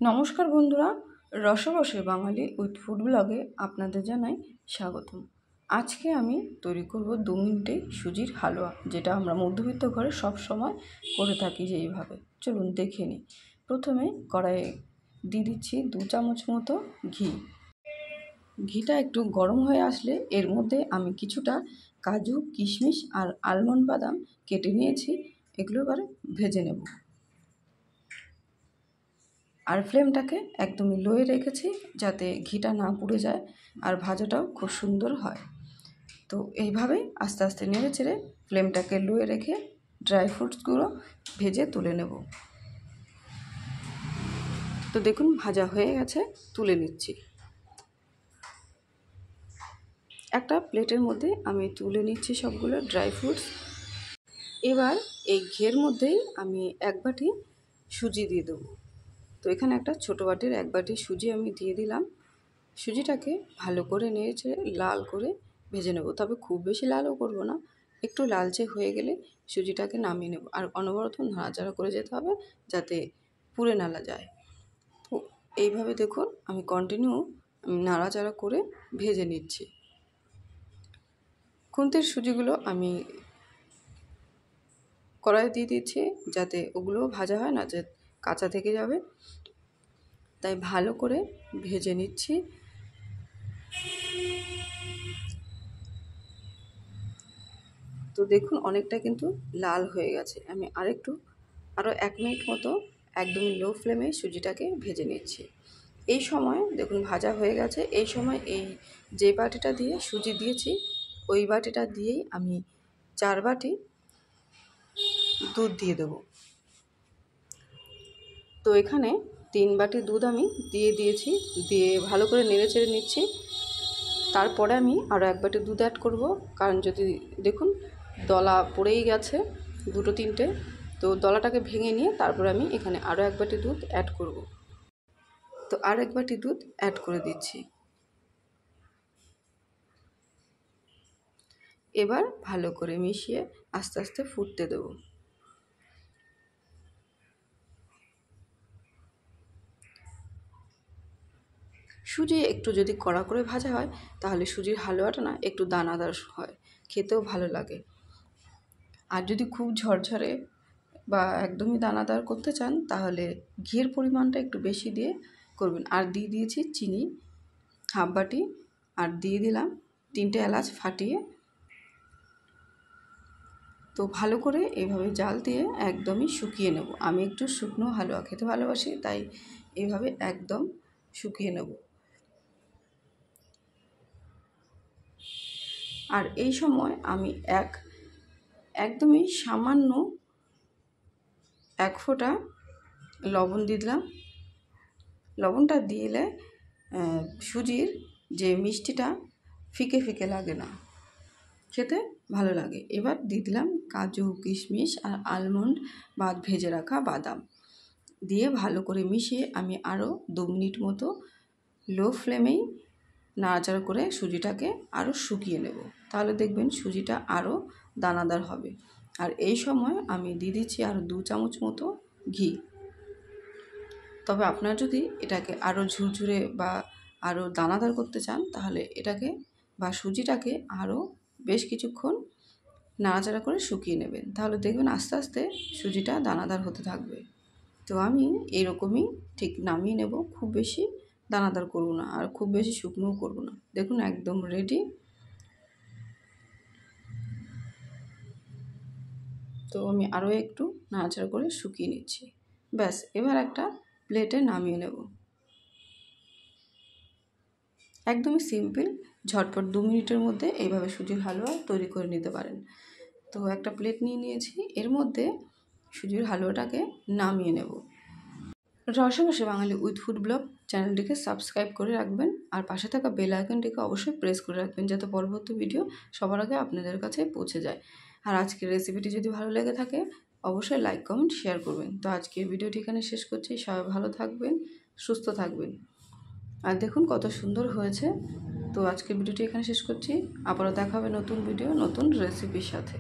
নমস্কার বন্ধুরা, রসবসে বাঙালি with food ব্লগে আপনাদের জানাই স্বাগতম। আজকে আমি তৈরি করব 2 মিনিটে সুজির হালুয়া, যেটা আমরা মধ্যবিত্ত ঘরে সব সময় করে থাকি যেইভাবে। চলুন দেখে নিই। প্রথমে কড়াইয়ে দিয়ে দিচ্ছি 2 চামচ মতো ঘি। ঘিটা একটু গরম হয়ে আসলে এর মধ্যে আমি কিছুটা কাজু, কিশমিশ আর আলমন্ড বাদাম কেটে নিয়েছি, এগুলো এবার ভেজে নেব। আর ফ্লেমটাকে একদমই লোয়ে রেখেছি যাতে ঘিটা না পুড়ে যায় আর ভাজাটাও খুব সুন্দর হয়। তো এইভাবে আস্তে আস্তে নেড়ে চেড়ে ফ্লেমটাকে লোয়ে রেখে ড্রাই ফ্রুটসগুলো ভেজে তুলে নেব। তো দেখুন ভাজা হয়ে গেছে, তুলে নিচ্ছি। একটা প্লেটের মধ্যে আমি তুলে নিচ্ছি সবগুলো ড্রাই ফ্রুটস। এবার এই ঘিয়ের মধ্যেই আমি 1 বাটি সুজি দিয়ে দেবো। তো এখানে একটা ছোটো বাটির 1 বাটি সুজি আমি দিয়ে দিলাম। সুজিটাকে ভালো করে নেড়ে লাল করে ভেজে নেব, তবে খুব বেশি লালও করব না, একটু লালচে হয়ে গেলে সুজিটাকে নামিয়ে নেব। আর অনবরত নাড়াচাড়া করে যেতে হবে যাতে পুড়ে না যায়। তো এইভাবে দেখুন আমি কন্টিনিউ নাড়াচাড়া করে ভেজে নিচ্ছি। খুন্তির সুজিগুলো আমি কড়াইয়ে দিয়ে দিচ্ছি যাতে ওগুলোও ভাজা হয় না, যে কাঁচা থেকে যাবে, তাই ভালো করে ভেজে নিচ্ছি। তো দেখুন অনেকটা কিন্তু লাল হয়ে গেছে। আমি আরও 1 মিনিট মতো একদমই লো ফ্লেমে সুজিটাকে ভেজে নিচ্ছি। এই সময় দেখুন ভাজা হয়ে গেছে। এই সময় এই যে বাটিটা দিয়ে সুজি দিয়েছি ওই বাটিটা দিয়েই আমি 4 বাটি দুধ দিয়ে দেবো। তো এখানে 3 বাটি দুধ আমি দিয়ে দিয়েছি, দিয়ে ভালো করে নেড়ে চেড়ে নিচ্ছি। তারপরে আমি আরও 1 বাটি দুধ অ্যাড করব, কারণ যদি দেখুন দলা পড়েই গেছে 2-3টে, তো দলাটাকে ভেঙে নিয়ে তারপর আমি এখানে আরও 1 বাটি দুধ অ্যাড করব। তো আর 1 বাটি দুধ অ্যাড করে দিচ্ছি। এবার ভালো করে মিশিয়ে আস্তে আস্তে ফুটতে দেব। সুজি একটু যদি কড়া করে ভাজা হয় তাহলে সুজির হালুয়াটা না একটু দানাদার হয়, খেতেও ভালো লাগে। আর যদি খুব ঝরঝরে বা একদমই দানাদার করতে চান তাহলে ঘিয়ের পরিমাণটা একটু বেশি দিয়ে করবেন। আর দিয়ে দিয়েছি চিনি 1/2 বাটি, আর দিয়ে দিলাম 3টে এলাচ ফাটিয়ে। তো ভালো করে এইভাবে জাল দিয়ে একদমই শুকিয়ে নেব। আমি একটু শুকনো হালুয়া খেতে ভালোবাসি, তাই এইভাবে একদম শুকিয়ে নেব। আর এই সময় আমি একদমই সামান্য 1 ফোঁটা লবণ দিয়ে দিলাম। লবণটা দিলে সুজির যে মিষ্টিটা ফিকে ফিকে লাগে না, খেতে ভালো লাগে। এবার দিয়ে দিলাম কাজু, কিশমিশ আর আলমন্ড বা ভেজে রাখা বাদাম দিয়ে ভালো করে মিশিয়ে আমি আরও 2 মিনিট মতো লো ফ্লেমেই নাড়াচাড়া করে সুজিটাকে আরও শুকিয়ে নেব। তাহলে দেখবেন সুজিটা আরও দানাদার হবে। আর এই সময় আমি দিয়ে দিচ্ছি আরও 2 চামচ মতো ঘি। তবে আপনারা যদি এটাকে আরও ঝুরঝুরে বা আরও দানাদার করতে চান তাহলে এটাকে বা সুজিটাকে আরও বেশ কিছুক্ষণ নাড়াচাড়া করে শুকিয়ে নেবেন, তাহলে দেখবেন আস্তে আস্তে সুজিটা দানাদার হতে থাকবে। তো আমি এরকমই ঠিক নামিয়ে নেব, খুব বেশি দানাদার করব না আর খুব বেশি শুকনোও করব না। দেখুন একদম রেডি। তো আমি আরও একটু নাড়াচাড়া করে শুকিয়ে নিচ্ছি। ব্যাস, এবার একটা প্লেটে নামিয়ে নেব। একদমই সিম্পল, ঝটপট 2 মিনিটের মধ্যে এইভাবে সুজির হালুয়া তৈরি করে নিতে পারেন। তো একটা প্লেট নিয়ে নিয়েছি, এর মধ্যে সুজির হালুয়াটাকে নামিয়ে নেব। রসবসে বাঙালি উইথ ফুড ব্লগ চ্যানেলটিকে সাবস্ক্রাইব করে রাখবেন আর পাশে থাকা বেল আইকনটিকে অবশ্যই প্রেস করে রাখবেন যাতে পরবর্তী ভিডিও সবার আগে আপনাদের কাছে পৌঁছে যায়। আর আজকের রেসিপিটি যদি ভালো লেগে থাকে অবশ্যই লাইক, কমেন্ট, শেয়ার করবেন। তো আজকের ভিডিওটি এখানে শেষ করছি। সবাই ভালো থাকবেন, সুস্থ থাকবেন। আর দেখুন কত সুন্দর হয়েছে। তো আজকের ভিডিওটি এখানে শেষ করছি। আবারও দেখা হবে নতুন ভিডিও, নতুন রেসিপির সাথে।